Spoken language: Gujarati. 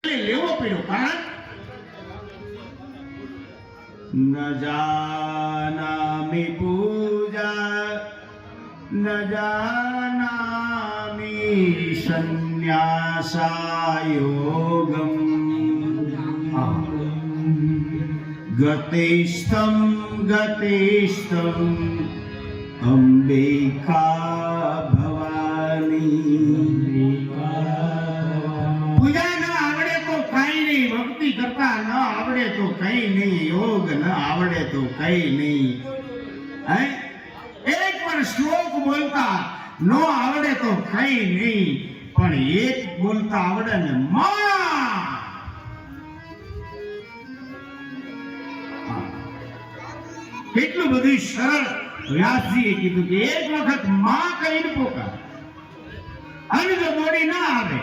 લેવો પડ્યો, કારણ ન જાનામિ પૂજા ન જાનામિ સંન્યાસાયોગમ ગતેસ્તમ ગતેસ્તમ અંબિકા ભવાની પૂજા ન આવડે તો કઈ નહીં, ભક્તિ કરતા ન આવડે તો કઈ નહીં, યોગ ન આવડે તો કઈ નહીં, હે એક પણ શ્લોક બોલતા ન આવડે તો કઈ નહીં, પણ એક બોલતા આવડે ને માં, કેટલું બધું સરળ વ્યાસજીએ કીધું કે એક વખત માં કહીને પોકાર, અને જો બોડી ના આવે